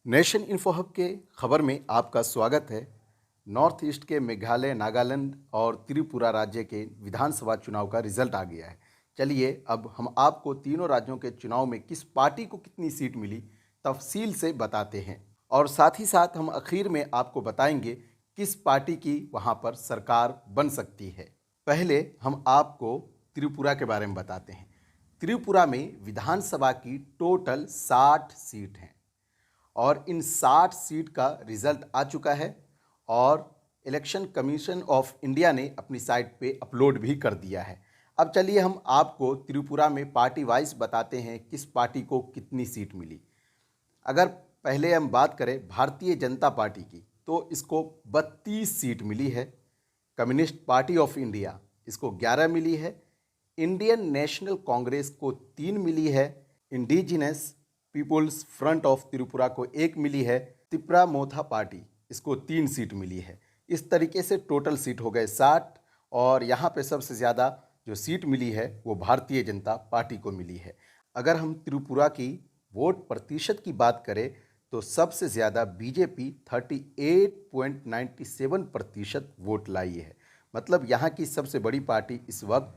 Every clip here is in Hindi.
नेशन इन्फो हब के खबर में आपका स्वागत है। नॉर्थ ईस्ट के मेघालय, नागालैंड और त्रिपुरा राज्य के विधानसभा चुनाव का रिजल्ट आ गया है। चलिए अब हम आपको तीनों राज्यों के चुनाव में किस पार्टी को कितनी सीट मिली तफसील से बताते हैं, और साथ ही साथ हम आखिर में आपको बताएंगे किस पार्टी की वहां पर सरकार बन सकती है। पहले हम आपको त्रिपुरा के बारे में बताते हैं। त्रिपुरा में विधानसभा की टोटल 60 सीट हैं और इन 60 सीट का रिजल्ट आ चुका है और इलेक्शन कमीशन ऑफ इंडिया ने अपनी साइट पे अपलोड भी कर दिया है। अब चलिए हम आपको त्रिपुरा में पार्टी वाइज बताते हैं किस पार्टी को कितनी सीट मिली। अगर पहले हम बात करें भारतीय जनता पार्टी की तो इसको 32 सीट मिली है। कम्युनिस्ट पार्टी ऑफ इंडिया इसको 11 मिली है। इंडियन नेशनल कांग्रेस को 3 मिली है। Indigenous peoples front of Tripura को 1 मिली है। त्रिपुरा मोथा पार्टी इसको 3 सीट मिली है। इस तरीके से टोटल सीट हो गए 60 और यहाँ पे सबसे ज़्यादा जो सीट मिली है वो भारतीय जनता पार्टी को मिली है। अगर हम त्रिपुरा की वोट प्रतिशत की बात करें तो सबसे ज़्यादा बीजेपी 38.97% वोट लाई है। मतलब यहाँ की सबसे बड़ी पार्टी इस वक्त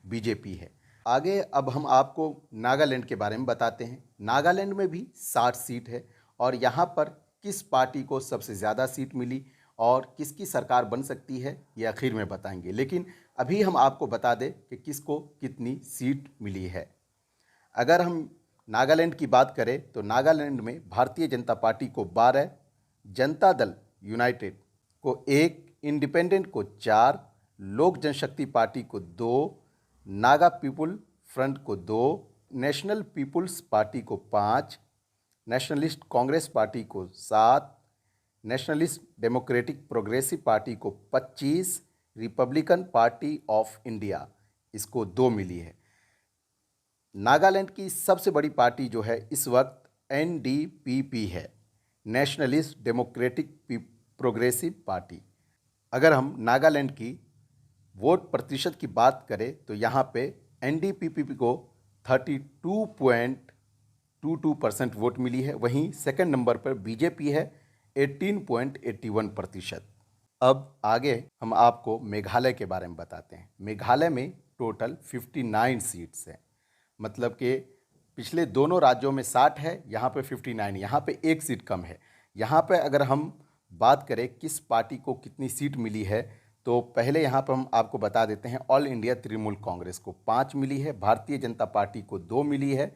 बीजेपी है। आगे अब हम आपको नागालैंड के बारे में बताते हैं। नागालैंड में भी 60 सीट है और यहाँ पर किस पार्टी को सबसे ज़्यादा सीट मिली और किसकी सरकार बन सकती है ये आखिर में बताएंगे, लेकिन अभी हम आपको बता दें कि किसको कितनी सीट मिली है। अगर हम नागालैंड की बात करें तो नागालैंड में भारतीय जनता पार्टी को 12, जनता दल यूनाइटेड को 1, इंडिपेंडेंट को 4, लोक जनशक्ति पार्टी को 2, नागा पीपुल फ्रंट को 2, नेशनल पीपुल्स पार्टी को 5, नेशनलिस्ट कांग्रेस पार्टी को 7, नेशनलिस्ट डेमोक्रेटिक प्रोग्रेसिव पार्टी को 25, रिपब्लिकन पार्टी ऑफ इंडिया इसको 2 मिली है। नागालैंड की सबसे बड़ी पार्टी जो है इस वक्त एनडीपीपी है, नेशनलिस्ट डेमोक्रेटिक प्रोग्रेसिव पार्टी। अगर हम नागालैंड की वोट प्रतिशत की बात करें तो यहाँ पे एनडीपीपी को 32.22% वोट मिली है। वहीं सेकंड नंबर पर बीजेपी है 18.81%। अब आगे हम आपको मेघालय के बारे में बताते हैं। मेघालय में टोटल 59 सीट्स हैं। मतलब कि पिछले दोनों राज्यों में 60 है, यहाँ पे 59, यहाँ पे 1 सीट कम है। यहाँ पे अगर हम बात करें किस पार्टी को कितनी सीट मिली है तो पहले यहाँ पर हम आपको बता देते हैं। ऑल इंडिया तृणमूल कांग्रेस को 5 मिली है, भारतीय जनता पार्टी को 2 मिली है,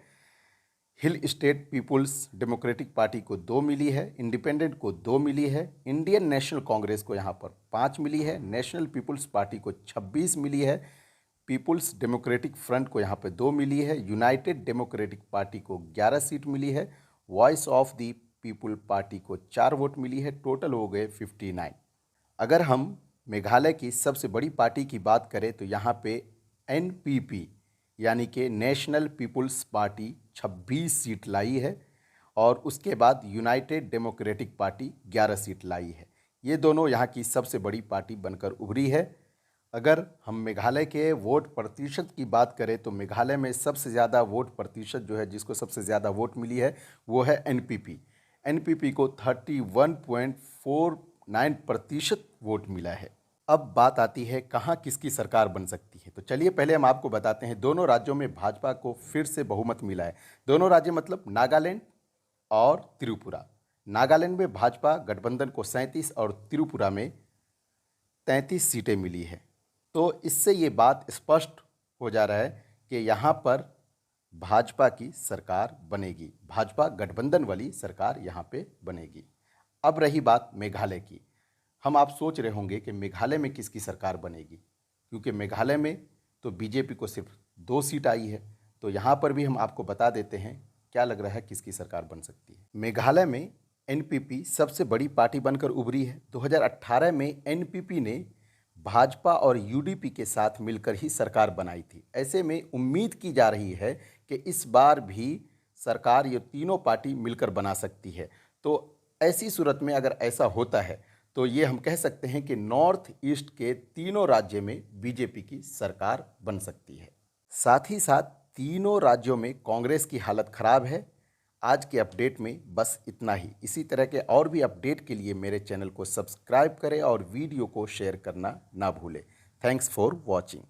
hill state peoples democratic party को 2 मिली है, इंडिपेंडेंट को 2 मिली है, इंडियन नेशनल कांग्रेस को यहाँ पर 5 मिली है, नेशनल पीपुल्स पार्टी को 26 मिली है, पीपुल्स डेमोक्रेटिक फ्रंट को यहाँ पे 2 मिली है, यूनाइटेड डेमोक्रेटिक पार्टी को 11 सीट मिली है, voice of the people party को 4 वोट मिली है। टोटल हो गए 59। अगर हम मेघालय की सबसे बड़ी पार्टी की बात करें तो यहाँ पे एनपीपी यानी कि नेशनल पीपुल्स पार्टी 26 सीट लाई है और उसके बाद यूनाइटेड डेमोक्रेटिक पार्टी 11 सीट लाई है। ये दोनों यहाँ की सबसे बड़ी पार्टी बनकर उभरी है। अगर हम मेघालय के वोट प्रतिशत की बात करें तो मेघालय में सबसे ज़्यादा वोट प्रतिशत जो है, जिसको सबसे ज़्यादा वोट मिली है वो है एनपीपी। एनपीपी को 31.49% वोट मिला है। अब बात आती है कहाँ किसकी सरकार बन सकती है। तो चलिए पहले हम आपको बताते हैं दोनों राज्यों में भाजपा को फिर से बहुमत मिला है। दोनों राज्य मतलब नागालैंड और त्रिपुरा। नागालैंड में भाजपा गठबंधन को 37 और त्रिपुरा में 33 सीटें मिली है। तो इससे ये बात स्पष्ट हो जा रहा है कि यहाँ पर भाजपा की सरकार बनेगी, भाजपा गठबंधन वाली सरकार यहाँ पे बनेगी। अब रही बात मेघालय की। हम आप सोच रहे होंगे कि मेघालय में किसकी सरकार बनेगी, क्योंकि मेघालय में तो बीजेपी को सिर्फ 2 सीट आई है। तो यहाँ पर भी हम आपको बता देते हैं क्या लग रहा है किसकी सरकार बन सकती है। मेघालय में एनपीपी सबसे बड़ी पार्टी बनकर उभरी है। 2018 में एनपीपी ने भाजपा और यूडीपी के साथ मिलकर ही सरकार बनाई थी। ऐसे में उम्मीद की जा रही है कि इस बार भी सरकार ये तीनों पार्टी मिलकर बना सकती है। तो ऐसी सूरत में अगर ऐसा होता है तो ये हम कह सकते हैं कि नॉर्थ ईस्ट के तीनों राज्य में बीजेपी की सरकार बन सकती है। साथ ही साथ तीनों राज्यों में कांग्रेस की हालत खराब है आज के अपडेट में बस इतना ही। इसी तरह के और भी अपडेट के लिए मेरे चैनल को सब्सक्राइब करें और वीडियो को शेयर करना ना भूलें। Thanks for watching.